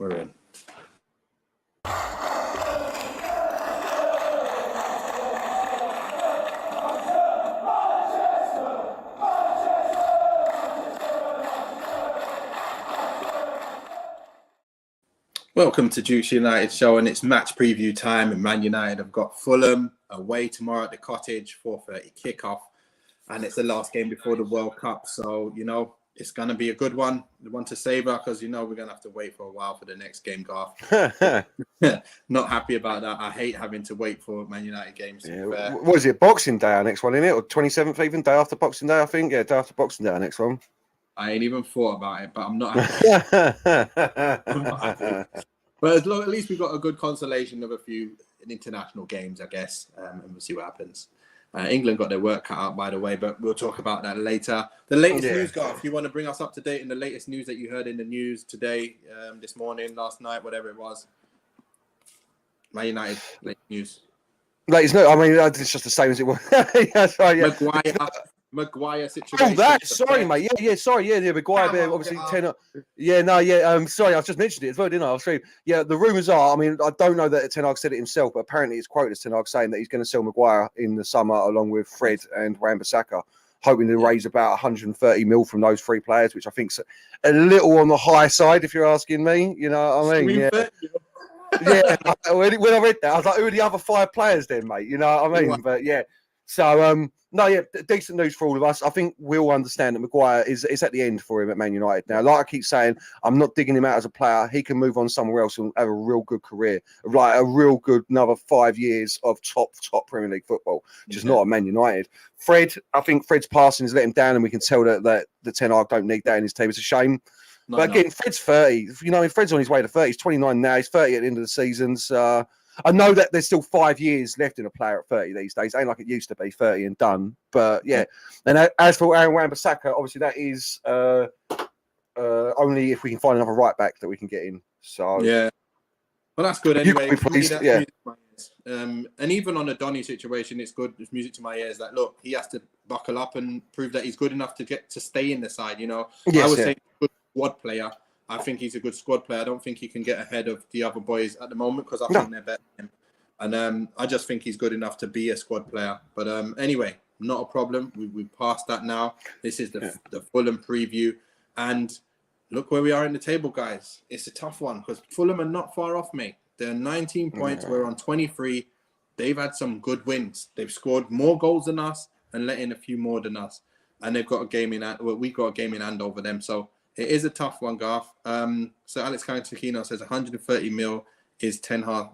we're in. Welcome to Duke's United show, and it's match preview time. And Man United have got Fulham away tomorrow at the Cottage, 4:30 kickoff, and it's the last game before the World Cup. So it's going to be a good one, the one to savour, because we're going to have to wait for a while for the next game, Garth. Not happy about that. I hate having to wait for Man United games. What is it? Boxing Day, our next one, isn't it? Or 27th, even day after Boxing Day, I think. Yeah, day after Boxing Day, our next one. I ain't even thought about it, but I'm not happy. But at least we've got a good consolation of a few international games, I guess, and we'll see what happens. England got their work cut out, by the way, but we'll talk about that later. The latest news, Garth, you want to bring us up to date in the latest news that you heard in the news today, this morning, last night, whatever it was. Man United latest news. Latest news. I mean, it's just the same as it was. Maguire situation. Oh, that. Sorry, mate. Yeah. Sorry. Yeah. Maguire, obviously, 10. Yeah. No. Yeah. Sorry, I just mentioned it as well, didn't I? Yeah. The rumours are. I mean, I don't know that Ten Hag said it himself, but apparently it's quoted as Ten Hag saying that he's going to sell Maguire in the summer along with Fred and Wan-Bissaka, hoping to raise about 130 mil from those three players, which I think's a little on the high side, if you're asking me. You know what I mean? Yeah. Yeah. When I read that, I was like, who are the other five players then, mate? You know what I mean? But yeah. So, decent news for all of us. I think we'll understand that Maguire is at the end for him at Man United now. Like I keep saying, I'm not digging him out as a player. He can move on somewhere else and have a real good career, like a real good another 5 years of top Premier League football, just not at Man United. Fred, I think Fred's passing has let him down, and we can tell that the Ten Hag don't need that in his team. It's a shame. But again, Fred's 30. Fred's on his way to 30. He's 29 now. He's 30 at the end of the seasons. I know that there's still 5 years left in a player at 30 these days. Ain't like it used to be, 30 and done. But yeah. And as for Aaron Wan-Bissaka, obviously that is only if we can find another right back that we can get in. So yeah. Well, that's good anyway. Yeah. And even on the Donny situation, it's good. It's music to my ears. That look, he has to buckle up and prove that he's good enough to stay in the side. I would say good squad player. I think he's a good squad player. I don't think he can get ahead of the other boys at the moment because I think they're better than him. And I just think he's good enough to be a squad player. But anyway, not a problem. We've passed that now. This is the Fulham preview. And look where we are in the table, guys. It's a tough one because Fulham are not far off, mate. They're 19 points. We're on 23. They've had some good wins. They've scored more goals than us and let in a few more than us. And they've got a game in hand. Well, we've got a game in hand over them. So it is a tough one, Garth. So Alex Cantakino says 130 mil is Ten Hag.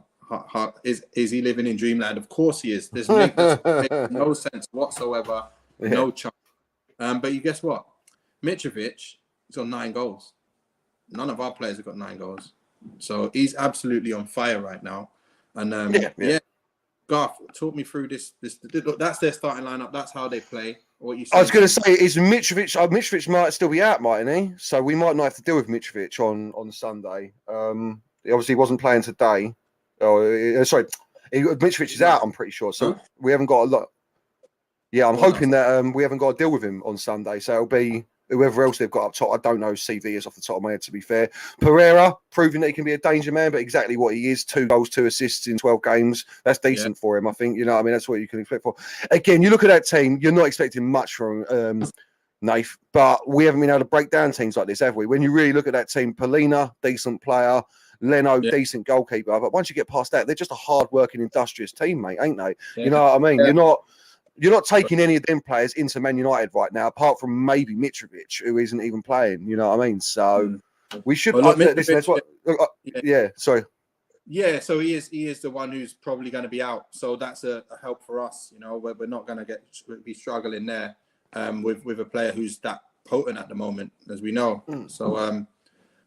Is he living in dreamland? Of course he is. This makes no sense whatsoever. Yeah. No chance. But you guess what? Mitrovic has got 9 goals. None of our players have got 9 goals. So he's absolutely on fire right now. And Garth, talk me through this. Look, that's their starting lineup. That's how they play. I was going to say, is Mitrovic? Mitrovic might still be out, mightn't he? So we might not have to deal with Mitrovic on Sunday. He obviously wasn't playing today. Mitrovic is out, I'm pretty sure. So we haven't got a lot. Yeah, I'm hoping that we haven't got to deal with him on Sunday. So it'll be whoever else they've got up top. I don't know CV is off the top of my head, to be fair. Pereira, proving that he can be a danger man, but exactly what he is. 2 goals, 2 assists in 12 games. That's decent for him, I think. You know what I mean? That's what you can expect for. Again, you look at that team, you're not expecting much from Nath, but we haven't been able to break down teams like this, have we? When you really look at that team, Polina, decent player. Leno, decent goalkeeper. But once you get past that, they're just a hard-working, industrious team, mate, ain't they? Yeah. You know what I mean? Yeah. You're not taking any of them players into Man United right now, apart from maybe Mitrovic, who isn't even playing. You know what I mean? So we should. Well, sorry. Yeah, so he is the one who's probably going to be out. So that's a help for us. We're not going to be struggling there with a player who's that potent at the moment, as we know. So,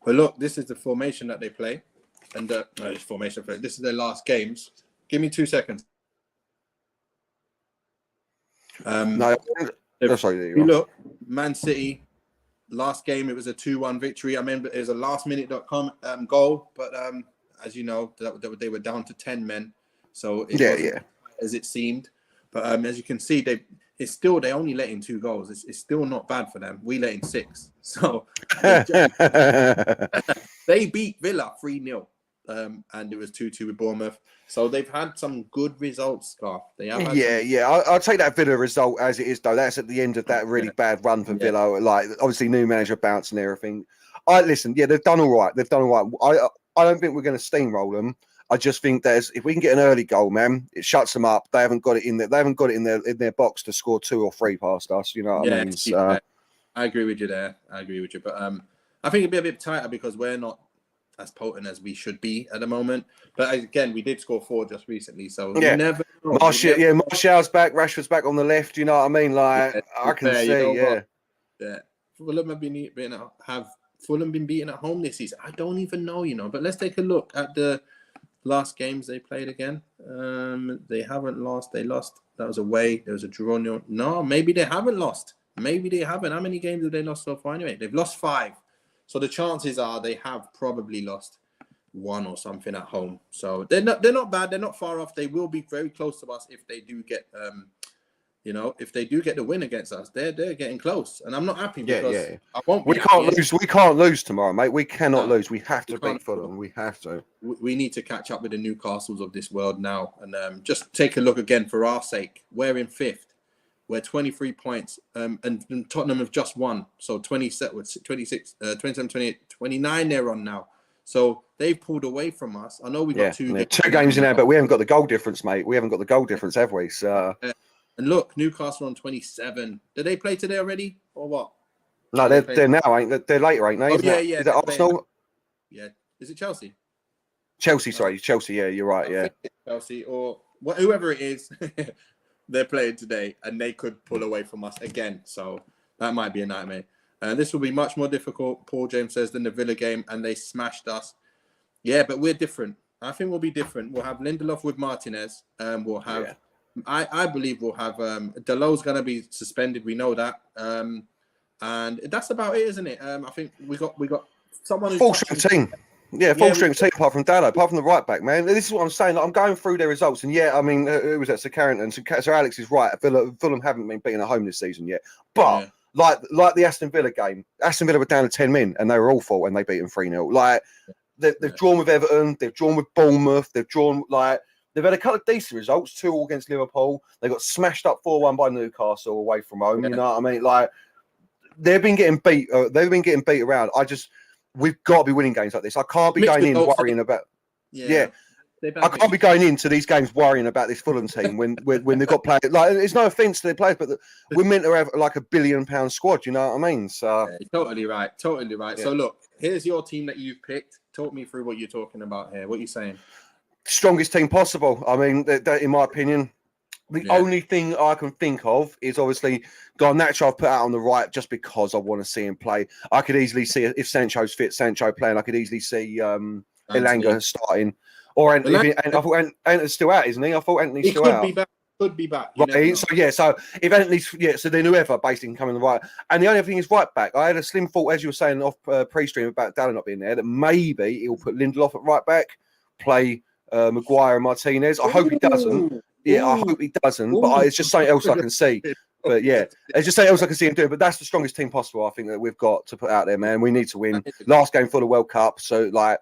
but look, this is the formation that they play, and this is their last games. Give me 2 seconds. Look, Man City, last game it was a 2-1 victory. I mean, it was a last-minute.com goal, but as you know, they were down to 10 men, so it wasn't as it seemed. But as you can see, it's still, they only let in 2 goals. It's still not bad for them. We let in 6. So they beat Villa 3-0. And it was 2-2 with Bournemouth. So they've had some good results, Scarf. They have had I'll take that Villa result as it is, though. That's at the end of that really bad run for Villa. Like, obviously, new manager bounce and everything. They've done all right. I don't think we're going to steamroll them. I just think that if we can get an early goal, man, it shuts them up. They haven't got it in there. They haven't got it in their box to score 2 or 3 past us. You know what I mean? So, I agree with you there. But I think it'd be a bit tighter because we're not as potent as we should be at the moment. But again, we did score 4 just recently, so you never know. Martial's back, Rashford's back on the left. You know what I mean? Like, I can see, Fulham have Fulham been beaten at home this season? I don't even know, But let's take a look at the last games they played again. They haven't lost. They lost. That was away. There was a draw. No, maybe they haven't lost. Maybe they haven't. How many games have they lost so far? Anyway, they've lost 5. So the chances are they have probably lost 1 or something at home. So they're not bad. They're not far off. They will be very close to us if they do get if they do get the win against us. They're getting close, and I'm not happy because I won't. We can't lose. We can't lose tomorrow, mate. We cannot lose. We have to beat Fulham. We have to. We need to catch up with the Newcastles of this world now, and just take a look again for our sake. We're in 5th. We're 23 points, and Tottenham have just won. So 27, 28, 29 they're on now. So they've pulled away from us. I know we got 2 games in there, but we haven't got the goal difference, mate. We haven't got the goal difference, have we? So. And look, Newcastle on 27. Did they play today already, or what? No, they're now, ain't they? They're later, ain't they? Is that Arsenal? Yeah. Is it Chelsea? Chelsea. Yeah, you're right. Yeah. Chelsea or whoever it is. They're playing today, and they could pull away from us again. So that might be a nightmare. This will be much more difficult, Paul James says, than the Villa game, and they smashed us. Yeah, but we're different. I think we'll be different. We'll have Lindelof with Martinez. We'll have, I believe we'll have, Dalot's going to be suspended. We know that. And that's about it, isn't it? I think we got someone who's full-strength team. Yeah, full-strength team apart from Dalot, apart from the right back, man. This is what I'm saying. Like, I'm going through their results, and I mean, who was that? Sir Carrington. Sir Alex is right. Fulham haven't been beaten at home this season yet. But like the Aston Villa game, Aston Villa were down to 10 men, and they were awful, and they beat them 3-0. Like they've drawn with Everton, they've drawn with Bournemouth, they've had a couple of decent results, 2 all against Liverpool. They got smashed up 4-1 by Newcastle away from home. You know what I mean? Like they've been getting beat. They've been getting beat around. We've got to be winning games like this. I can't be going in worrying about. I can't be going into these games worrying about this Fulham team when they've got players. Like, it's no offense to their players, but we're meant to have like £1 billion squad. You know what I mean? So totally right. Yeah. So look, here's your team that you've picked. Talk me through what you're talking about here. What are you saying? Strongest team possible. I mean, that in my opinion. The only thing I can think of is obviously Garnacho I've put out on the right just because I want to see him play. I could easily see if Sancho's fit, Sancho playing. I could easily see Elanga starting. Or Anthony. I thought Anthony's still out, isn't he? I thought Anthony's still out. Could be back. Right. So if Anthony's so then whoever basically can come in the right. And the only other thing is right back. I had a slim thought, as you were saying off pre-stream about Dallas not being there, that maybe he'll put Lindelof at right back, play Maguire and Martinez. I hope he doesn't. Yeah, I hope he doesn't. But it's just something else I can see. But yeah, it's just something else I can see him doing. But that's the strongest team possible, I think, that we've got to put out there, man. We need to win. Last game for the World Cup, so like,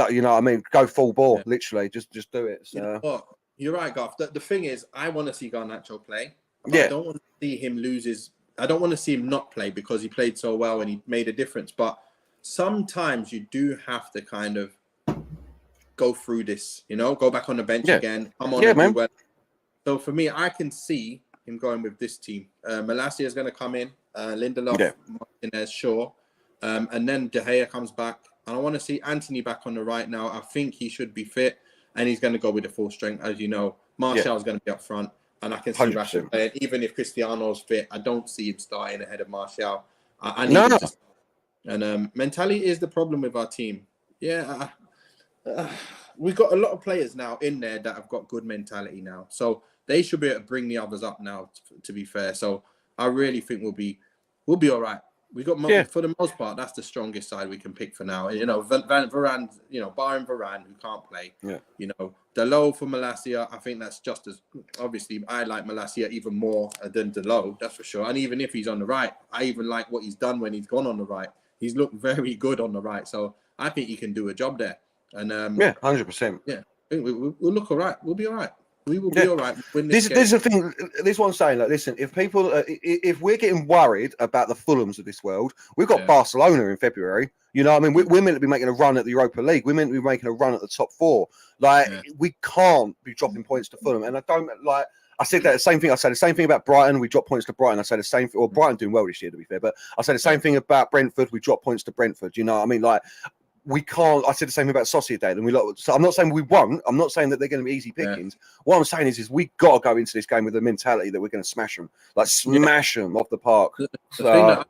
you know what I mean? Go full ball, literally. Just do it. So. You know what? You're right, Garth. The thing is, I want to see Garnacho play. I don't want to see him lose his. I don't want to see him not play because he played so well and he made a difference. But sometimes you do have to kind of go through this, go back on the bench again. Come on, man. Well. So for me, I can see him going with this team. Malacia is going to come in. Lindelof, Martinez, sure. And then De Gea comes back. And I want to see Anthony back on the right now. I think he should be fit. And he's going to go with the full strength, as you know. Martial's going to be up front. And I can see 100%. Rashford playing. Even if Cristiano's fit, I don't see him starting ahead of Martial. I need him to start. And mentality is the problem with our team. Yeah, we've got a lot of players now in there that have got good mentality now. So they should be able to bring the others up now, to be fair. So I really think we'll be all right. We got for the most part, that's the strongest side we can pick for now. You know, Varane, you know, barring Varane who can't play. Yeah. You know, Delo for Malacia, I think that's just as obviously I like Malacia even more than Delo, that's for sure. And even if he's on the right, I even like what he's done when he's gone on the right. He's looked very good on the right, so I think he can do a job there. And 100%. Yeah, I think we'll look all right. We'll be all right. We will be all right. This is the thing. This is what I'm saying. Like, listen, if people, if we're getting worried about the Fulhams of this world, we've got Barcelona in February. You know, what I mean, we're meant to be making a run at the Europa League. We're meant to be making a run at the top 4. Like, we can't be dropping points to Fulham. And I don't like. I said that the same thing. I said the same thing about Brighton. We drop points to Brighton. I say the same thing. Well, Brighton doing well this year, to be fair. But I say the same thing about Brentford. We drop points to Brentford. You know what I mean? Like, we can't. I said the same thing about Sociedad, and so I'm not saying we won't. I'm not saying that they're going to be easy pickings. What I'm saying is we got to go into this game with the mentality that we're going to smash them, like smash them off the park. The thing that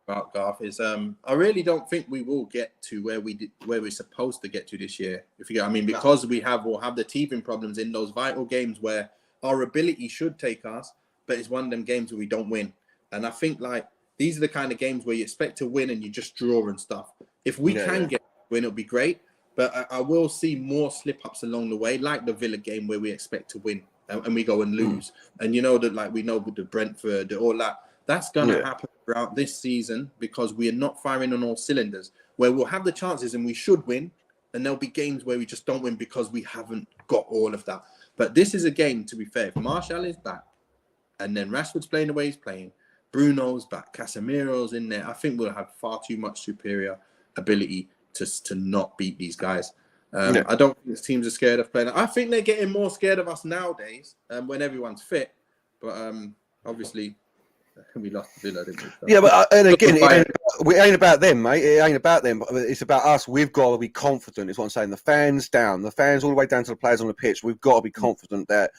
about Garth is, I really don't think we will get to where we're supposed to get to this year. If you get, I mean, because we'll have the teething problems in those vital games where our ability should take us, but it's one of them games where we don't win. And I think like these are the kind of games where you expect to win and you just draw and stuff. If we can get win, it'll be great. But I will see more slip-ups along the way, like the Villa game where we expect to win and we go and lose. And you know that, like we know with the Brentford, all that's going to happen throughout this season because we are not firing on all cylinders, where we'll have the chances and we should win. And there'll be games where we just don't win because we haven't got all of that. But this is a game, to be fair, if Martial is back and then Rashford's playing the way he's playing, Bruno's back, Casemiro's in there, I think we'll have far too much superior ability to not beat these guys. I don't think these teams are scared of playing. I think they're getting more scared of us nowadays when everyone's fit. But obviously, we lost the Villa, didn't we? So. Yeah, but and again, it ain't about them, mate. It ain't about them. It's about us. We've got to be confident. Is what I'm saying. The fans all the way down to the players on the pitch. We've got to be confident that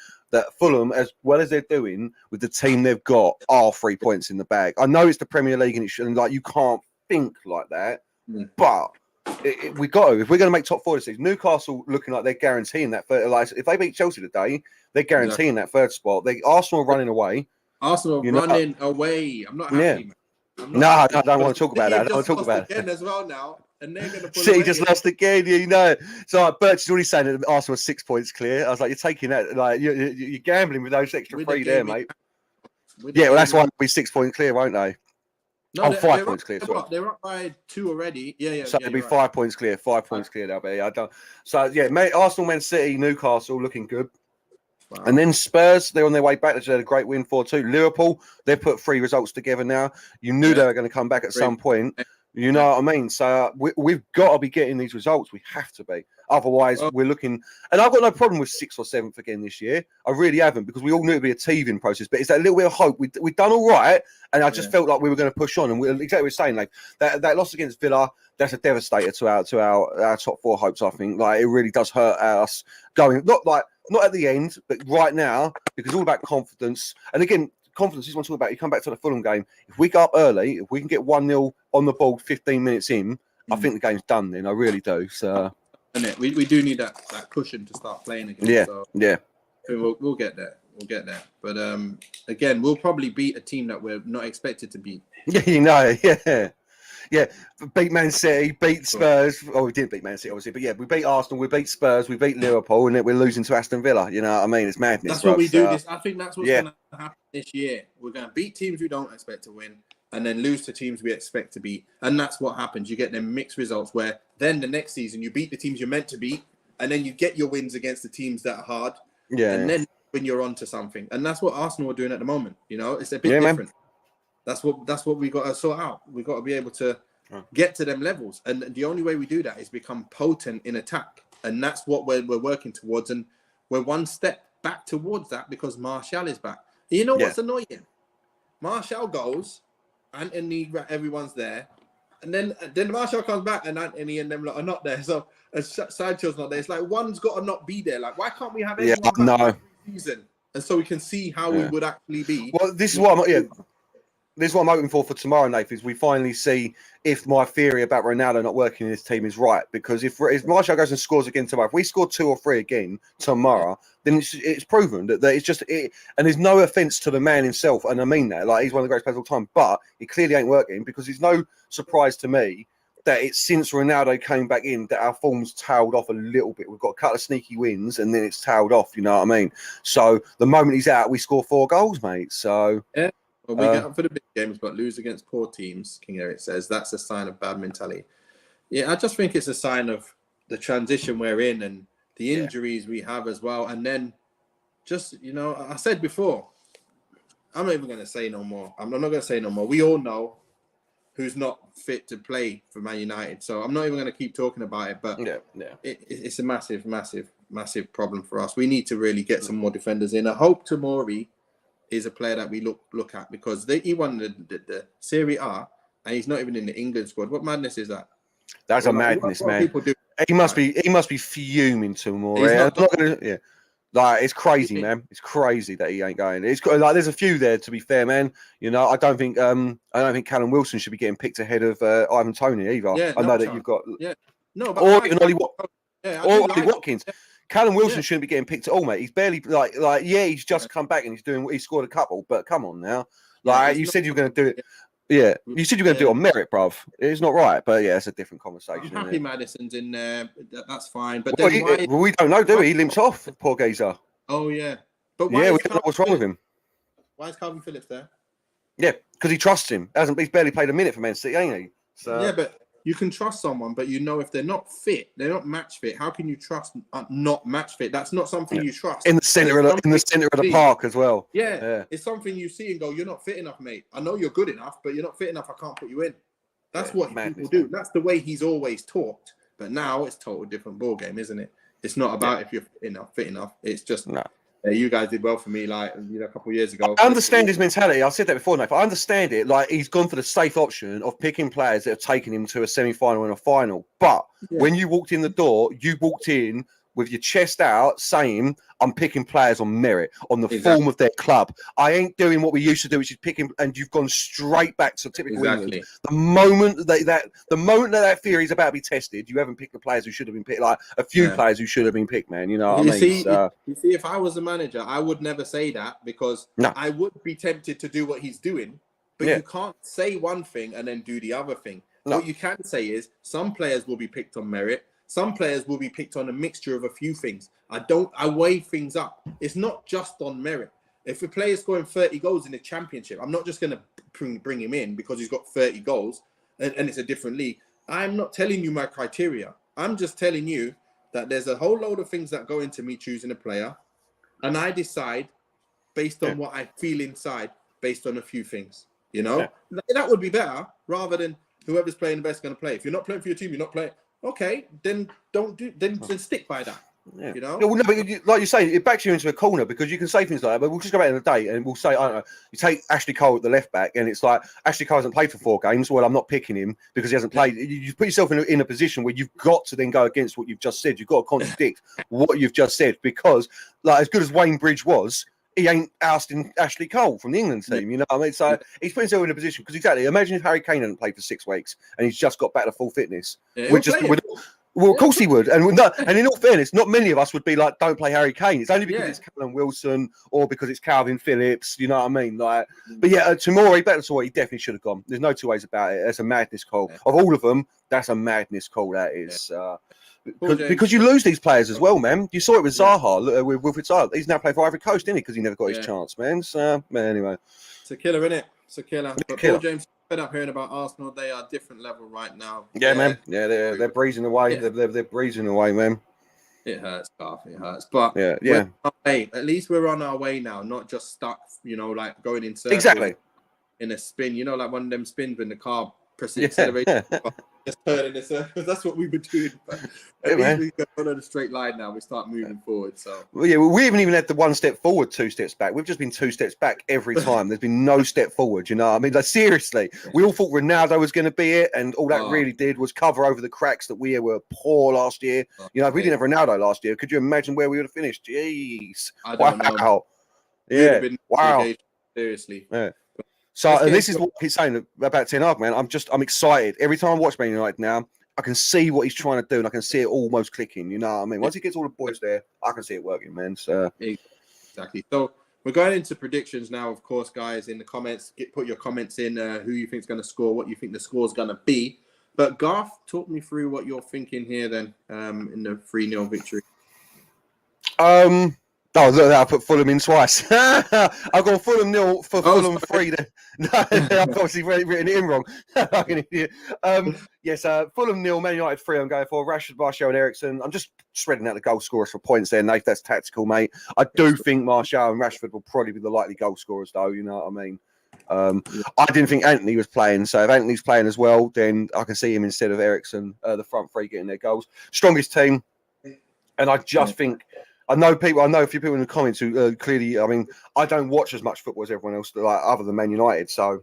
Fulham, as well as they're doing with the team they've got, are 3 points in the bag. I know it's the Premier League and like you can't think like that, but we got to. If we're going to make top 4 this season, Newcastle looking like they're guaranteeing that third. Like if they beat Chelsea today, they're guaranteeing that third spot. Arsenal are running away. Arsenal running away. I'm not happy. No, I don't want to talk about that. I don't want to talk about it again as well now, and they're going to pull City just lost again. You know, so Birch is already saying that Arsenal are 6 points clear. I was like, you're taking that, like you're gambling with those extra 3 there, mate. Yeah, well, that's why they'll be 6 points clear, won't they? No, 5 points clear. They're up by 2 already. Yeah. So it'll be 5 points clear. 5 points clear. They'll be. I don't. So yeah, mate. Arsenal, Man City, Newcastle looking good. Wow. And then Spurs, they're on their way back. They just had a great win 4-2. Liverpool, they've put 3 results together now. You knew they were going to come back at some point. You know what I mean? So we've got to be getting these results. We have to be. Otherwise, we're looking... And I've got no problem with 6th or 7th again this year. I really haven't, because we all knew it'd be a teething process. But it's that little bit of hope. We've done all right, and I just felt like we were going to push on. And exactly what we're saying, like that loss against Villa, that's a devastator to our top 4 hopes, I think. Like, it really does hurt us going... Not at the end, but right now, because it's all about confidence. And again, confidence is what I'm talking about. You come back to the Fulham game. If we go up early, if we can get 1-0 on the board 15 minutes in, I think the game's done then. I really do. So, we do need that cushion to start playing again. Yeah, so yeah. We'll get there. We'll get there. But again, we'll probably beat a team that we're not expected to beat. Yeah, you know, yeah. Yeah, beat Man City, beat Spurs. Oh, we didn't beat Man City, obviously, but yeah, we beat Arsenal, we beat Spurs, we beat Liverpool, and then we're losing to Aston Villa. You know what I mean? It's madness. That's what we do. I think that's what's going to happen this year. We're going to beat teams we don't expect to win, and then lose to teams we expect to beat. And that's what happens. You get them mixed results where then the next season you beat the teams you're meant to beat, and then you get your wins against the teams that are hard. Yeah. And then when you're onto something, and that's what Arsenal are doing at the moment. You know, it's a bit different. Man. That's what we got to sort out. We got to be able to get to them levels, and the only way we do that is become potent in attack, and that's what we're working towards. And we're one step back towards that because Martial is back. And you know what's annoying? Martial goes, Anthony, everyone's there, and then Martial comes back, and Anthony and them lot are not there. So Sancho's not there. It's like one's got to not be there. Like, why can't we have everyone back season, and so we can see how we would actually be? Well, this is what this is what I'm hoping for tomorrow, Nathan, is we finally see if my theory about Ronaldo not working in this team is right. Because if Martial goes and scores again tomorrow, if we score 2 or 3 again tomorrow, then it's proven that it's just it. And there's no offense to the man himself, and I mean that. Like, he's one of the greatest players of all time, but it clearly ain't working, because it's no surprise to me that it's since Ronaldo came back in that our form's tailed off a little bit. We've got a couple of sneaky wins, and then it's tailed off. You know what I mean? So the moment he's out, we score 4 goals, mate. So yeah. Well, we get up for the big games, but lose against poor teams, King Eric says. That's a sign of bad mentality. Yeah, I just think it's a sign of the transition we're in and the injuries we have as well. And then just, I said before, I'm not even going to say no more. I'm not going to say no more. We all know who's not fit to play for Man United. So I'm not even going to keep talking about it. But it's a massive, massive, massive problem for us. We need to really get some more defenders in. I hope Tomori is a player that we look at, because he won the Serie A and he's not even in the England squad. What madness is that? That's a madness, man. He must be fuming tomorrow. Like, it's crazy, man. It's crazy that he ain't going. It's like there's a few there, to be fair, man. I don't think Callum Wilson should be getting picked ahead of Ivan Toney either. Yeah, I know that you've got but or even Ollie Watkins. Yeah. Callum Wilson shouldn't be getting picked at all, mate. He's barely he's just come back and he scored a couple, but come on now. You said you were going to do it. Yeah, you said you were going to do it on merit, bruv. It's not right, but it's a different conversation. I'm happy Maddison's in there. That's fine. But we don't know, do we? He limped off, poor geezer. Oh yeah, but we don't know what's wrong with him. Why is Calvin Phillips there? Yeah, because he trusts him. He's barely played a minute for Man City, ain't he? So yeah, but you can trust someone, but if they're not fit, they're not match fit. How can you trust not match fit? That's not something you trust. In the center of the park as well. Yeah, it's something you see and go, "You're not fit enough, mate. I know you're good enough, but you're not fit enough. I can't put you in." That's what people do. That's the way he's always talked. But now it's a total different ball game, isn't it? It's not about if you're fit enough. It's just you guys did well for me, a couple of years ago. I understand his mentality. I've said that before, Nathan. I understand it. Like, he's gone for the safe option of picking players that have taken him to a semi-final and a final. But when you walked in the door, you walked in with your chest out saying, I'm picking players on merit, on the form of their club. I ain't doing what we used to do, which is picking, and you've gone straight back to typical England. The moment that theory is about to be tested, you haven't picked the players who should have been picked, like a few players who should have been picked, man. You know what I mean? You see, if I was a manager, I would never say that, because I would be tempted to do what he's doing, but you can't say one thing and then do the other thing. What you can say is some players will be picked on merit. Some players will be picked on a mixture of a few things. I weigh things up. It's not just on merit. If a player is scoring 30 goals in the championship, I'm not just going to bring him in because he's got 30 goals and it's a different league. I'm not telling you my criteria. I'm just telling you that there's a whole load of things that go into me choosing a player. And I decide based on what I feel inside, based on a few things. That would be better rather than whoever's playing the best is going to play. If you're not playing for your team, you're not playing. Okay, then then stick by that. Yeah. But like you say, it backs you into a corner, because you can say things like that. But we'll just go back in the day and we'll say, I don't know, you take Ashley Cole at the left back, and it's like Ashley Cole hasn't played for 4 games. Well, I'm not picking him because he hasn't played. You put yourself in a position where you've got to then go against what you've just said. You've got to contradict what you've just said, because, like, as good as Wayne Bridge was, he ain't ousting Ashley Cole from the England team. You know what I mean? So he's putting himself in a position, because exactly, imagine if Harry Kane hadn't played for 6 weeks and he's just got back to full fitness. Well, of course he would. And in all fairness, not many of us would be like, don't play Harry Kane. It's only because it's Callum Wilson or because it's Calvin Phillips. You know what I mean? But Tomori, better to what he definitely should have gone. There's no two ways about it. That's a madness call. Of all of them, that's a madness call. That is. Because you lose these players as well, man. You saw it with Zaha, with Wilfried Zaha. He's now playing for Ivory Coast, didn't he? Because he never got his chance, man. So, anyway. It's a killer, isn't it? It's a killer. But Paul James, fed up hearing about Arsenal. They are a different level right now. Yeah, man. Yeah, they're breezing away. Yeah. They're breezing away, man. It hurts, Garth. It hurts. But at least we're on our way now, not just stuck, like going in circles. Exactly. In a spin, like one of them spins when the car accelerates. Just turning in circles. That's what we've been doing. But at least we go on a straight line now. We start moving forward. So we haven't even had the 1 step forward, 2 steps back. We've just been 2 steps back every time. There's been no step forward. You know what I mean? Like, seriously, we all thought Ronaldo was going to be it, and all that really did was cover over the cracks that we were poor last year. If we didn't have Ronaldo last year, could you imagine where we would have finished? Jeez. I don't know. Yeah. Wow. Seriously. Yeah. So, and this is what he's saying about Ten Hag, man. I'm excited. Every time I watch Man United now, I can see what he's trying to do, and I can see it almost clicking. You know what I mean? Once he gets all the boys there, I can see it working, man. So exactly. So we're going into predictions now, of course, guys. In the comments, put your comments in. Who you think is going to score? What you think the score is going to be? But Garth, talk me through what you're thinking here, then, in the 3-0 victory. Oh, look, I put Fulham in twice. I've got Fulham 0 for Fulham 3. No, I've obviously written it in wrong. Fucking idiot. Yes, Fulham 0, Man United 3. I'm going for Rashford, Martial, and Eriksen. I'm just spreading out the goal scorers for points there, Nate. That's tactical, mate. I do think Martial and Rashford will probably be the likely goal scorers, though. You know what I mean? I didn't think Anthony was playing, so if Anthony's playing as well, then I can see him instead of Eriksen, the front three getting their goals. Strongest team, and I just think. I know a few people in the comments who clearly. I mean, I don't watch as much football as everyone else, like other than Man United. So,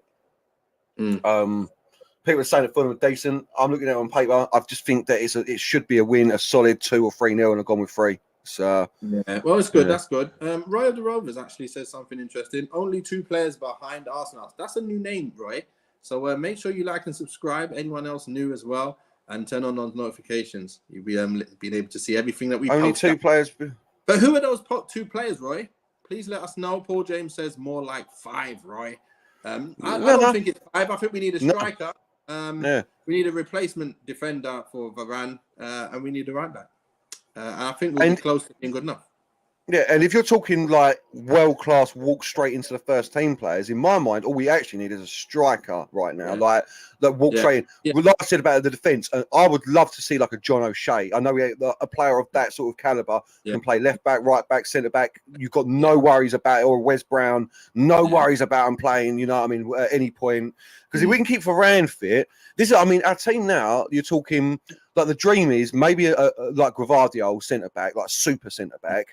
people are saying that Fulham are decent. I'm looking at it on paper. I just think that it should be a win, a solid 2 or 3-0, and I've gone with 3. So, yeah, well, it's good. Yeah. That's good. Roy of the Rovers actually says something interesting. Only 2 players behind Arsenal. That's a new name, Roy. So make sure you like and subscribe. Anyone else new as well, and turn on those notifications. You'll be being able to see everything that we only post. 2 players. But who are those 2 players, Roy? Please let us know. Paul James says more like 5, Roy. I don't think it's 5. I think we need a striker. We need a replacement defender for Varane, and we need a right back. And I think we'll be close to being good enough. Yeah, and if you're talking like world-class walk straight into the first team players, in my mind, all we actually need is a striker right now. Like walk straight in. Yeah. Like I said about the defence, I would love to see like a John O'Shea. I know a player of that sort of calibre can play left back, right back, centre back. You've got no worries about it. Or Wes Brown, no worries about him playing, you know what I mean, at any point. Because if we can keep Varane fit, our team now, you're talking, like the dream is maybe like Gvardiol centre back, like super centre back.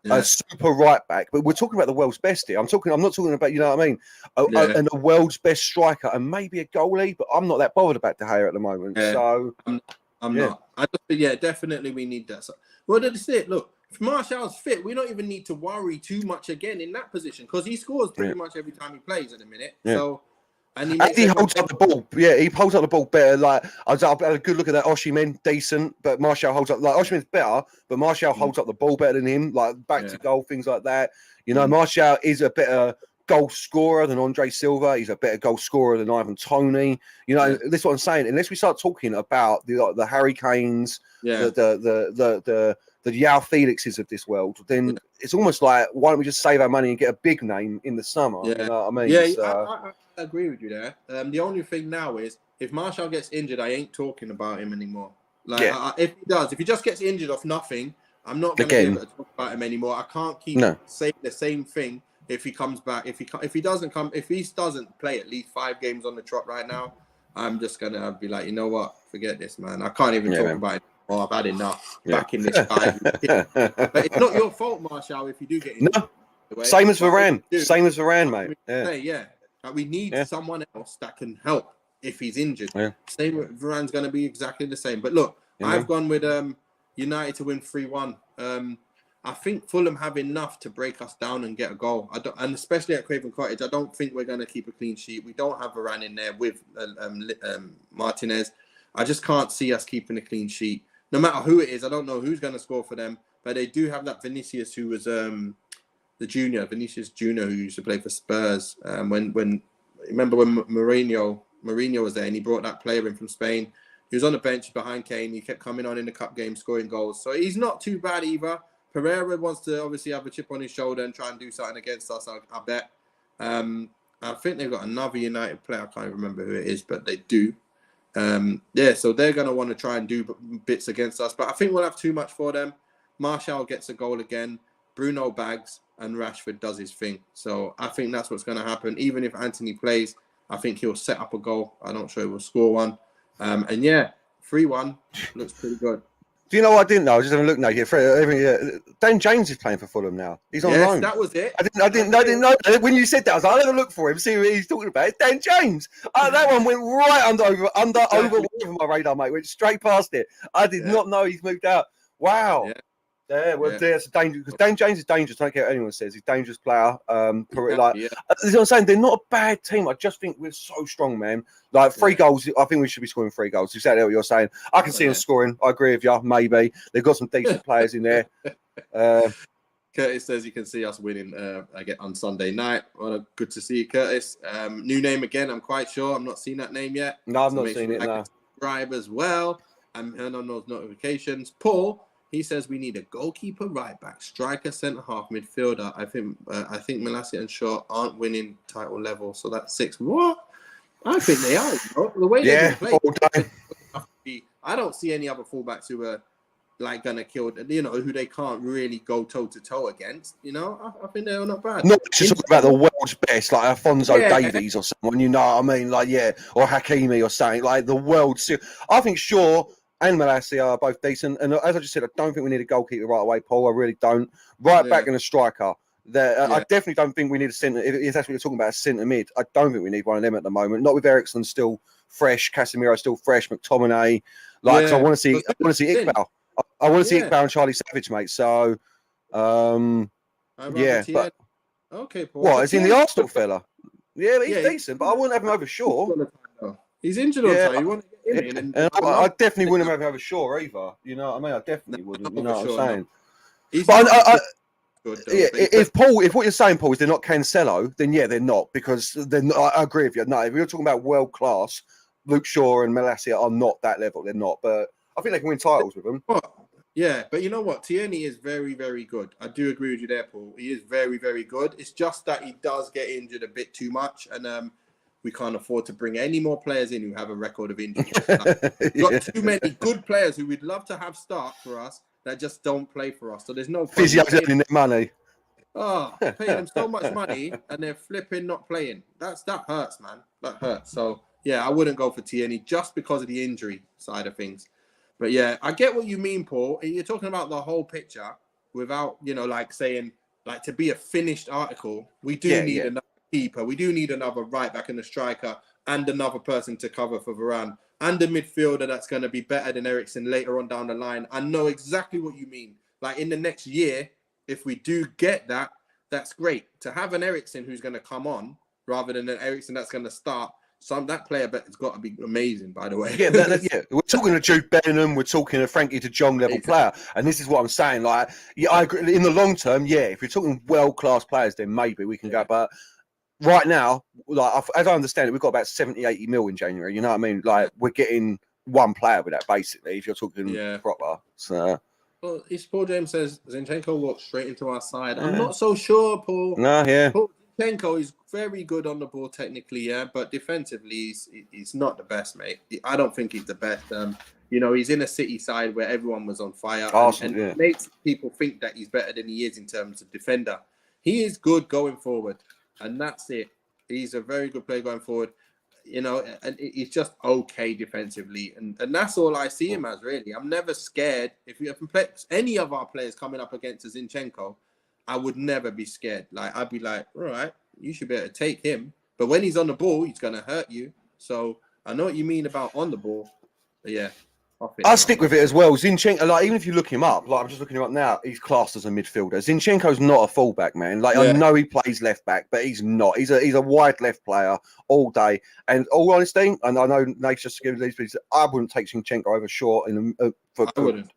A super right back, but we're talking about the world's best here. I'm not talking about, you know what I mean, and a world's best striker and maybe a goalie, but I'm not that bothered about De Gea at the moment. Yeah. So I'm not. I just definitely we need that. So, well, that's it. Look, if Martial's fit, we don't even need to worry too much again in that position because he scores pretty much every time he plays at the minute. Yeah. So. And he holds up the ball. Yeah, he holds up the ball better. Like I had a good look at that. Osimhen, decent, but Martial holds up. Like Osimhen's better, but Martial holds up the ball better than him. Like back to goal, things like that. You know, Martial is a better goal scorer than Andre Silva. He's a better goal scorer than Ivan Toney. You know, this is what I'm saying. Unless we start talking about the Harry Kanes, the Yao Felixes of this world, then it's almost like, why don't we just save our money and get a big name in the summer? Yeah. You know what I mean? Yeah, so, I agree with you there. The only thing now is if Martial gets injured, I ain't talking about him anymore. Like if he just gets injured off nothing, I'm not going to be able to talk about him anymore. I can't keep saying the same thing if he comes back. If he doesn't play at least 5 games on the trot right now, I'm just gonna be like, you know what? Forget this, man. I can't even talk about it. Oh, I've had enough. Back in this guy. But it's not your fault, Martial, if you do get injured. No. Same as Varane. Same as Varane, mate. We need someone else that can help if he's injured. Yeah. Same with Varane's going to be exactly the same. But look, I've gone with United to win 3-1. I think Fulham have enough to break us down and get a goal. And especially at Craven Cottage, I don't think we're going to keep a clean sheet. We don't have Varane in there with Martinez. I just can't see us keeping a clean sheet. No matter who it is, I don't know who's going to score for them. But they do have that Vinicius who was... Vinicius Junior, who used to play for Spurs. When Mourinho was there and he brought that player in from Spain. He was on the bench behind Kane. He kept coming on in the cup game, scoring goals. So he's not too bad either. Pereira wants to obviously have a chip on his shoulder and try and do something against us, I bet. I think they've got another United player. I can't even remember who it is, but they do. So they're going to want to try and do bits against us. But I think we'll have too much for them. Martial gets a goal again. Bruno bags. And Rashford does his thing. So I think that's what's going to happen. Even if Anthony plays, I think he'll set up a goal. I'm not sure he will score one. 3-1 looks pretty good. Do you know what I didn't know? I was just having a look now. Dan James is playing for Fulham now. He's on loan. That was it. I didn't know. When you said that, I was like, I'll have a look for him, see what he's talking about. It's Dan James. That one went right over my radar, mate. Went straight past it. I did not know he's moved out. Wow. Yeah. Yeah, well, it's a danger because Dan James is dangerous. I don't care what anyone says. He's a dangerous player. This is what I'm saying. They're not a bad team. I just think we're so strong, man. Like 3 goals. I think we should be scoring 3 goals. Exactly what you're saying. I can see them scoring. I agree with you. Maybe they've got some decent players in there. Curtis says you can see us winning again on Sunday night. Well, good to see you, Curtis. New name again. I'm quite sure. I'm not seen that name yet. No, I've not seen it. No. Subscribe as well. I'm on those notifications. Paul. He says we need a goalkeeper, right back, striker, centre half, midfielder. I think Malacia and Shaw aren't winning title level, so that's 6. What? I think they are. You know? The way they've been playing, I don't see any other fullbacks who are like gonna kill. You know, who they can't really go toe to toe against. You know, I think they're not bad. Not just talking about the world's best, like Alphonso Davies or someone. You know what I mean? Like or Hakimi or something like the world's. I think Shaw and Malacia are both decent. And as I just said, I don't think we need a goalkeeper right away, Paul. I really don't. Right back and a striker. I definitely don't think we need a centre. If that's what you're talking about, a centre mid. I don't think we need one of them at the moment. Not with Eriksen still fresh, Casemiro still fresh, McTominay. Cause I want to see Iqbal. I want to see Iqbal and Charlie Savage, mate. So, but okay, Paul. What? Is he in the Arsenal fella? Yeah, he's decent, but I wouldn't have him over Shaw. He's injured all the time. You want to get him in, I definitely wouldn't have him over Shaw either. You know what I mean? I definitely wouldn't. You know what I'm saying? But if what you're saying, Paul, is they're not Cancelo, then they're not, because they're not. I agree with you. No, if you're talking about world class, Luke Shaw and Malacia are not that level. They're not, but I think they can win titles with them. Yeah, but you know what? Tierney is very, very good. I do agree with you there, Paul. He is very, very good. It's just that he does get injured a bit too much, and we can't afford to bring any more players in who have a record of injury. We've got too many good players who we'd love to have start for us that just don't play for us. So there's no physio's earning their money. Paying them so much money and they're flipping not playing. That hurts, man. That hurts. So yeah, I wouldn't go for Tierney just because of the injury side of things. But yeah, I get what you mean, Paul. You're talking about the whole picture without, like saying, like, to be a finished article, we do need another keeper. We do need another right back and a striker and another person to cover for Varane and a midfielder that's going to be better than Eriksen later on down the line. I know exactly what you mean. Like in the next year, if we do get that, that's great. To have an Eriksen who's going to come on rather than an Eriksen that's going to start, that player bet has got to be amazing, by the way. We're talking to Jude Bellingham, we're talking to Frankie de Jong level player, and this is what I'm saying. Like, I agree. In the long term, if you're talking world class players, then maybe we can go. But right now, like as I understand it, we've got about 70-80 mil in January. You know what I mean? Like we're getting one player with that basically. If you're talking proper, so. Well, Paul James says Zinchenko walked straight into our side. I'm not so sure, Paul. Paul Zinchenko is very good on the ball technically, but defensively he's not the best, mate. I don't think he's the best. He's in a City side where everyone was on fire, and it makes people think that he's better than he is in terms of defender. He is good going forward, and that's it. He's a very good player going forward. And he's just okay defensively, and that's all I see him as, really. I'm never scared. If you play any of our players coming up against Zinchenko, I would never be scared. Like, I'd be like, all right, you should be able to take him. But when he's on the ball, he's going to hurt you. So I know what you mean about on the ball. But yeah. I'll stick with it as well. Zinchenko, like, even if you look him up, like I'm just looking him up now, he's classed as a midfielder. Zinchenko's not a fullback, man. Like, I know he plays left back, but he's not. He's a wide left player all day. And all honesty, and I know Nate's just giving these pieces, I wouldn't take Zinchenko over Shaw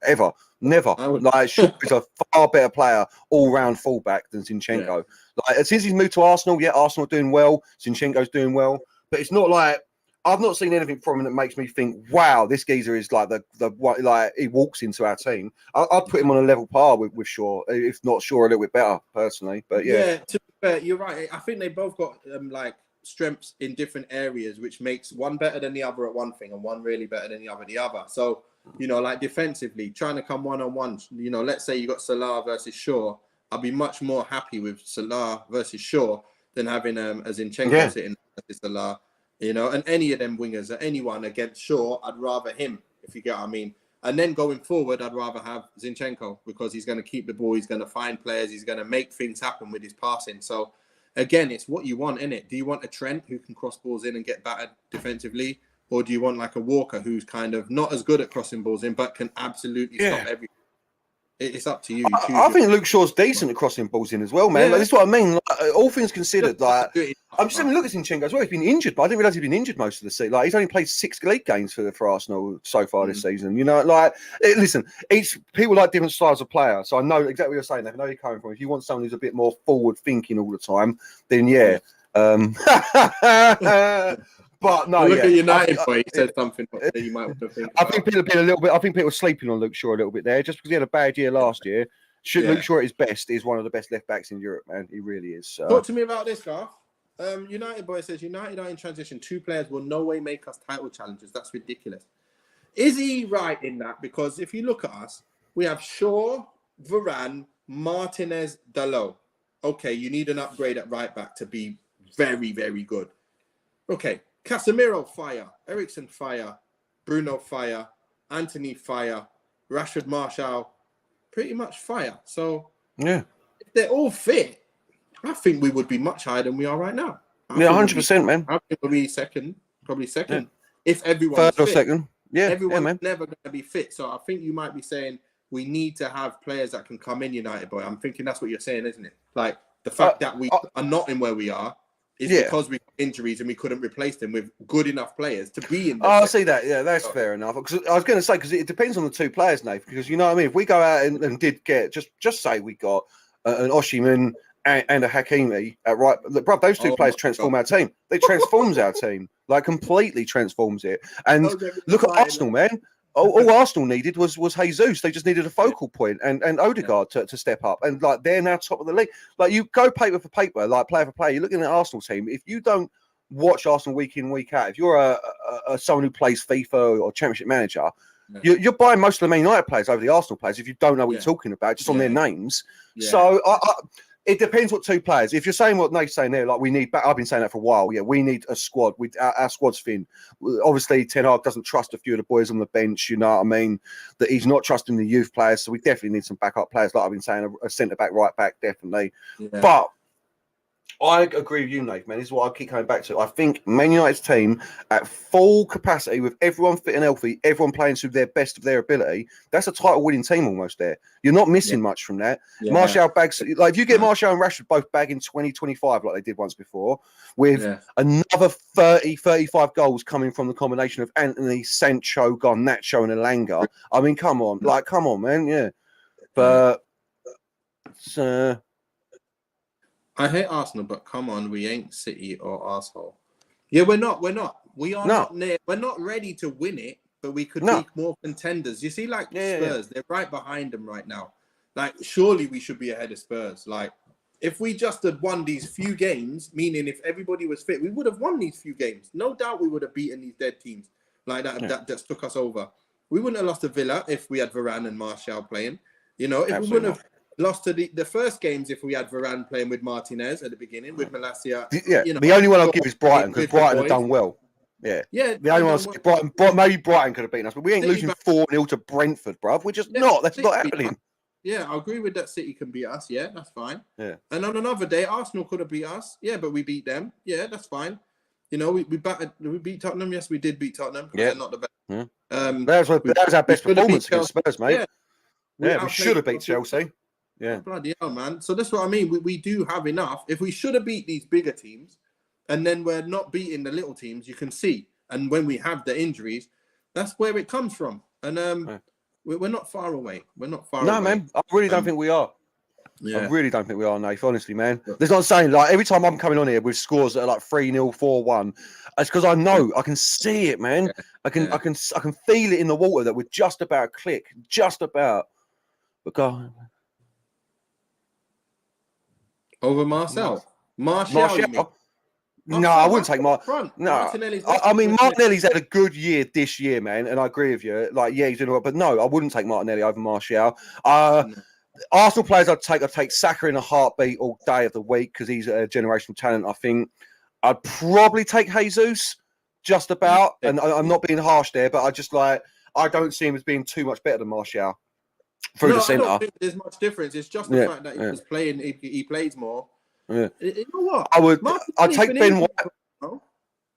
ever. Never. Like, Shaw is a far better player all round fullback than Zinchenko. Like, since he's moved to Arsenal, Arsenal are doing well. Zinchenko's doing well, but it's not like. I've not seen anything from him that makes me think, wow, this geezer is like like he walks into our team. I'd put him on a level par with Shaw, if not Shaw a little bit better, personally. But to be fair, you're right. I think they both got like strengths in different areas, which makes one better than the other at one thing and one really better than the other. So, like defensively, trying to come one-on-one, let's say you got Salah versus Shaw, I'd be much more happy with Salah versus Shaw than having a Zinchenko sitting versus Salah. And any of them wingers or anyone against Shaw, I'd rather him, if you get what I mean. And then going forward, I'd rather have Zinchenko because he's going to keep the ball, he's going to find players, he's going to make things happen with his passing. So, again, it's what you want, innit? Do you want a Trent who can cross balls in and get battered defensively? Or do you want like a Walker who's kind of not as good at crossing balls in, but can absolutely stop everything? It's up to you. I think Luke Shaw's decent at crossing balls in as well, man. Yeah. Like, that's what I mean. Like, all things considered, like Good. I'm just having a look at Zinchenko as well. He's been injured, but I didn't realise he'd been injured most of the season. Like he's only played 6 league games for Arsenal so far this season. You know, like listen, each people like different styles of player. So I know exactly what you're saying. I know you're coming from. If you want someone who's a bit more forward thinking all the time, then yeah. But no, look at United boy. He said something that you might want to think. I think people have been a little bit. I think people are sleeping on Luke Shaw a little bit there, just because he had a bad year last year. Luke Shaw at his best is one of the best left backs in Europe, man. He really is. Talk to me about this, Garth. United boy says United are in transition. 2 players will no way make us title challengers. That's ridiculous. Is he right in that? Because if you look at us, we have Shaw, Varane, Martinez, Dalot. Okay, you need an upgrade at right back to be very, very good. Okay, Casemiro, fire. Eriksen, fire. Bruno, fire. Anthony, fire. Rashford, Martial, pretty much fire. So, yeah, if they're all fit, I think we would be much higher than we are right now. 100%, man. I think we'll be second, probably second, if everyone's third or fit. second. Yeah, everyone's man. never going to be fit. So I think you might be saying we need to have players that can come in, United boy. I'm thinking that's what you're saying, isn't it? Like the fact that we are not in where we are is because we got injuries and we couldn't replace them with good enough players to be in. I see that. Yeah, that's fair enough. Because I was going to say, because it depends on the 2 players, Nate. Because you know what I mean. If we go out and did get just say we got an Osimhen and a Hakimi at right, bro, those 2 players transform our team. They transforms our team, like completely transforms it. And look at Arsenal, man. All Arsenal needed was Jesus. They just needed a focal point and Odegaard to step up. And like they're now top of the league. Like you go paper for paper, like player for player. You're looking at the Arsenal team. If you don't watch Arsenal week in, week out, if you're a someone who plays FIFA or Championship Manager, you're buying most of the Man United players over the Arsenal players if you don't know what you're talking about, just on their names. So it depends what 2 players. If you're saying what Nate's saying there, like we need, I've been saying that for a while. Yeah, we need a squad. Our squad's thin. Obviously, Ten Hag doesn't trust a few of the boys on the bench. You know what I mean? That he's not trusting the youth players. So we definitely need some backup players. Like I've been saying, a centre back, right back, definitely. Yeah. But I agree with you, Nate, man. This is what I keep coming back to. I think Man United's team at full capacity with everyone fit and healthy, everyone playing to their best of their ability, that's a title-winning team almost there. You're not missing much from that. Yeah. Martial bags, like if you get Martial and Rashford both bagging 20, 25 like they did once before, with another 30, 35 goals coming from the combination of Anthony, Sancho, Garnacho and Elanga. I mean, come on. Like, come on, man. Yeah. But... I hate Arsenal, but come on, we ain't City or arsehole. Yeah, we're not. We are not near. We're not ready to win it, but we could be more contenders. You see, like Spurs, they're right behind them right now. Like, surely we should be ahead of Spurs. Like, if we just had won these few games, meaning if everybody was fit, we would have won these few games. No doubt we would have beaten these dead teams like that that took us over. We wouldn't have lost to Villa if we had Varane and Martial playing. You know, if we wouldn't have lost to the first games if we had Varane playing with Martinez at the beginning, with Malacia. Yeah, you know, the only one I'll give is Brighton, because Brighton have done well. Yeah. The only one Brighton, maybe Brighton could have beaten us, but we ain't losing 4-0 to Brentford, bruv. We're just not. That's not happening. Yeah, I agree with that. City can beat us. Yeah, that's fine. Yeah. And on another day, Arsenal could have beat us. Yeah, but we beat them. Yeah, that's fine. You know, we beat Tottenham. Yes, we did beat Tottenham. Yeah, not the best. Yeah. That was our best performance against Spurs, mate. Yeah, we should have beat Chelsea. Yeah. Bloody hell, man. So that's what I mean. We do have enough. If we should have beat these bigger teams, and then we're not beating the little teams, you can see. And when we have the injuries, that's where it comes from. And we're not far away. We're not far away. No, man. I really don't think we are. Yeah. I really don't think we are, Nath, honestly, man. There's not saying, like, every time I'm coming on here with scores that are like 3-0, 4-1, it's because I know, I can see it, man. Yeah. I can feel it in the water that we're just about to click. Just about. But God. Over Martial? Martial? No, I wouldn't take Martial. No, I mean, Martinelli's had a good year this year, man, and I agree with you. Like, yeah, he's doing well, but no, I wouldn't take Martinelli over Martial. Arsenal players I'd take Saka in a heartbeat all day of the week because he's a generational talent, I think. I'd probably take Jesus, just about, and I'm not being harsh there, but I don't see him as being too much better than Martial through the centre. I don't think there's much difference. It's just the fact that he was playing, he plays more. Yeah. You know what? I'd take Ben White.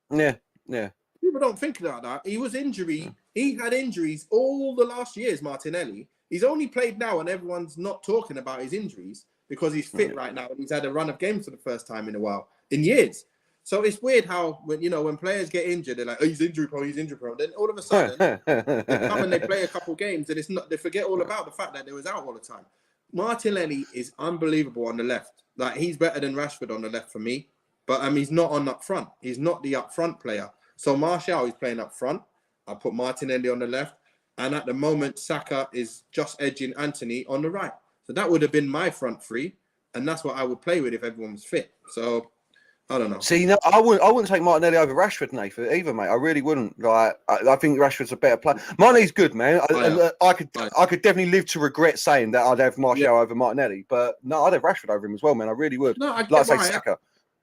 Yeah. People don't think about that. He was injury. He had injuries all the last years, Martinelli. He's only played now, and everyone's not talking about his injuries because he's fit right now and he's had a run of games for the first time in years. So it's weird how when players get injured, they're like, oh, he's injury prone. Then all of a sudden they come and they play a couple games, and they forget all about the fact that they was out all the time. Martinelli is unbelievable on the left. Like, he's better than Rashford on the left for me, but he's not on up front. He's not the up front player. So Martial is playing up front. I put Martinelli on the left, and at the moment Saka is just edging Anthony on the right. So that would have been my front three, and that's what I would play with if everyone was fit. So I don't know. See, no, I wouldn't take Martinelli over Rashford, Nathan, either, mate. I really wouldn't. Like, I think Rashford's a better player. Martinelli's good, man. I could definitely live to regret saying that I'd have Martial over Martinelli, but no, I'd have Rashford over him as well, man. I really would. No, I get like I say, Saka.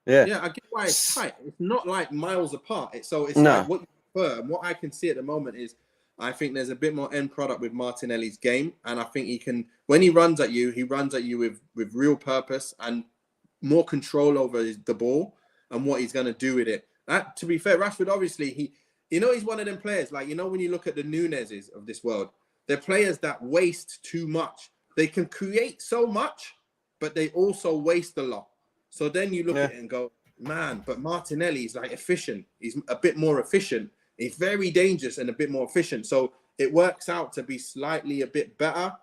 Yeah, I get why it's tight. It's not like miles apart. It's like what you prefer. And what I can see at the moment is, I think there's a bit more end product with Martinelli's game, and I think he can, when he runs at you with real purpose and more control over the ball and what he's going to do with it. That, to be fair, Rashford, obviously, he's one of them players, like, when you look at the Nunez's of this world, they're players that waste too much. They can create so much, but they also waste a lot. So then you look at it and go, man, but Martinelli is like efficient. He's a bit more efficient. He's very dangerous and a bit more efficient. So it works out to be slightly a bit better,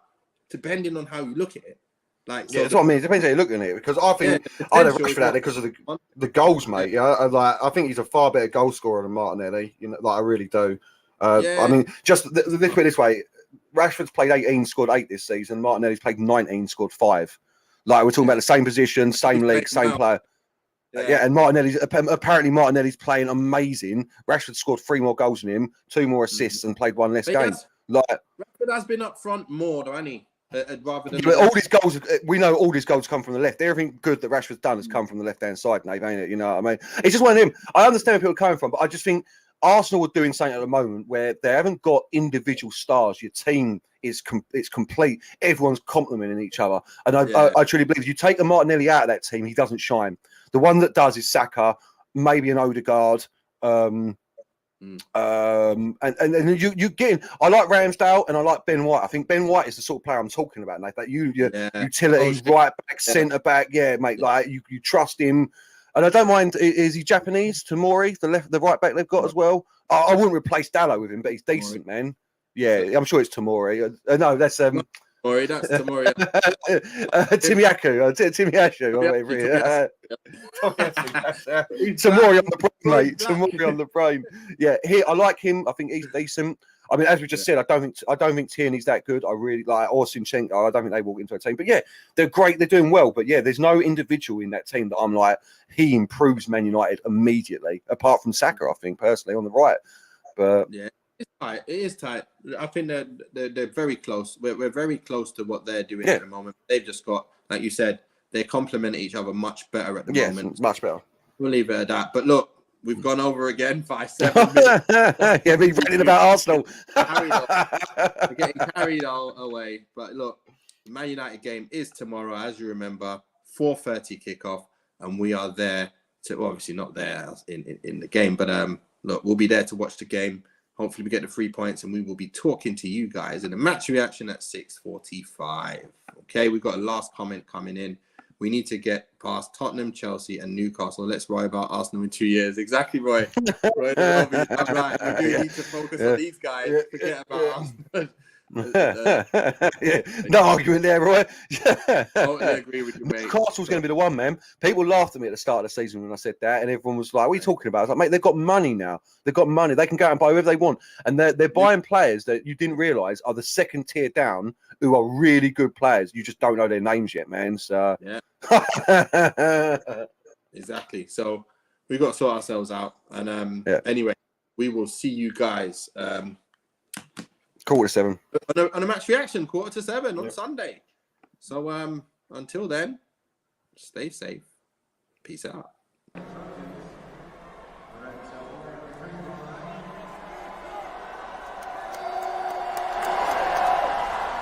depending on how you look at it. Like, so that's what I mean. It depends how you look at it. Because I think I'd have Rashford out there because of the goals, mate. Yeah, I think he's a far better goal scorer than Martinelli. I really do. I mean, just let's put it this way: Rashford's played 18, scored 8 this season. Martinelli's played 19, scored 5. Like, we're talking about the same position, same league, same player. Yeah, and Martinelli's playing amazing. Rashford scored 3 more goals than him, 2 more assists, and played 1 less game. Rashford has been up front more, hasn't he? Rather than all these goals, we know all these goals come from the left. Everything good that Rashford's done has come from the left-hand side, Nate, ain't it? You know what I mean? It's just one of them. I understand where people are coming from, but I just think Arsenal are doing something at the moment where they haven't got individual stars. Your team is it's complete. Everyone's complementing each other. And I truly believe if you take a Martinelli out of that team, he doesn't shine. The one that does is Saka, maybe an Odegaard. And you get in. I like Ramsdale and I like Ben White. I think Ben White is the sort of player I'm talking about, Nate. That utility, right back, centre back. Yeah, mate. Like you trust him. And I don't mind. Is he Japanese? Tamori, the right back they've got as well. I wouldn't replace Dallo with him, but he's decent, man. Yeah, I'm sure it's Tamori. No, that's Tamori. That's Tamori. Timiyasu. Tamori on the brain, mate. Tamori on the brain. Yeah, I like him. I think he's decent. I mean, as we just said, I don't think Tierney's that good. I really like, or Sinchenko. I don't think they walk into a team. But yeah, they're great. They're doing well. But yeah, there's no individual in that team that I'm like, he improves Man United immediately. Apart from Saka, I think personally on the right. But yeah, it's tight. It is tight. I think they're very close. We're very close to what they're doing at the moment. They've just got, like you said, they complement each other much better at the moment. Much better. We'll leave it at that. But look, we've gone over again by 7 minutes. Yeah, we've ranting about Arsenal. We're getting carried all away. But look, the Man United game is tomorrow, as you remember, 4:30 kickoff, and we are there to, obviously not there in the game, but look, we'll be there to watch the game. Hopefully we get the 3 points, and we will be talking to you guys in a match reaction at 6:45. Okay, we've got a last comment coming in. We need to get past Tottenham, Chelsea, and Newcastle. Let's worry about Arsenal in 2 years. Exactly, Roy. Roy, that's right. We do need to focus on these guys. Forget about Arsenal. No argument there, Roy. Totally agree with you, mate. Newcastle's going to be the one, man. People laughed at me at the start of the season when I said that, and everyone was like, "What are you talking about?" I was like, "Mate, they've got money now. They've got money. They can go out and buy whoever they want, and they're buying players that you didn't realise are the second tier down, who are really good players. You just don't know their names yet, man." So yeah, exactly. So we've got to sort ourselves out, and anyway, we will see you guys. 7:15. On a match reaction, 7:15 on Sunday. So until then, stay safe. Peace out.